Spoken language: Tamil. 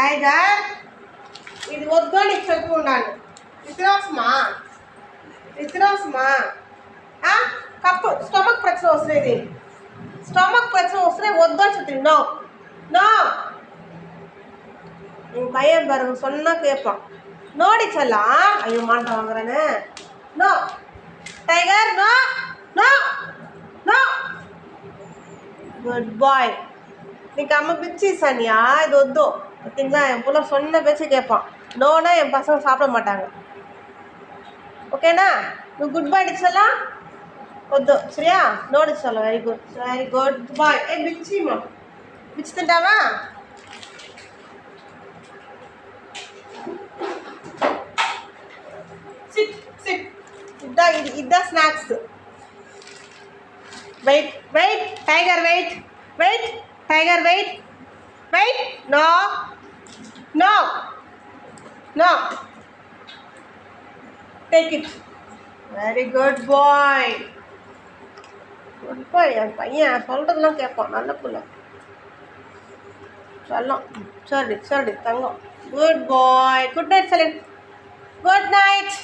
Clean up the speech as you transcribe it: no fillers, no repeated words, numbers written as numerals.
టైగర్ ఇది వద్దు అని చెప్పు ఉన్నాను. విసిరాసమా కప్పు స్టమక్ ప్రశ్న వస్తుంది. ஸ்டொமக் பிரச்சனை வச்சுனா ஒதான் சுற்றி நோ நோ எங்கள் பையன் பாருங்க சொன்னால் கேட்பான். நோடி சொல்லலாம். ஐயோ மாட்டை வாங்குறேன்னு. No tiger no no no good boy. இன்னைக்கு அம்மா பிச்சி சானியா இது ஒத்தோ பார்த்தீங்களா? என் பிள்ளை சொன்ன பேச்சு கேட்பான். நோனா என் பசங்க சாப்பிட மாட்டாங்க. ஓகேண்ணா? நீ குட் பாய் சொல்லலாம் వద్దు సరియా నోడిస్తాను. Very good boy. బిచ్చిమా బిచ్చి తింటావా? సిట్ సిట్ ఇద్దా snacks. Wait wait tiger wait wait tiger wait wait no no no take it. Very good boy. இப்போ என் பையன் சொல்கிறதுலாம் கேட்பான். நல்ல பிள்ளை சொல்லலாம். சரி சரி தங்கம். Good boy. Good night Salim. Good night.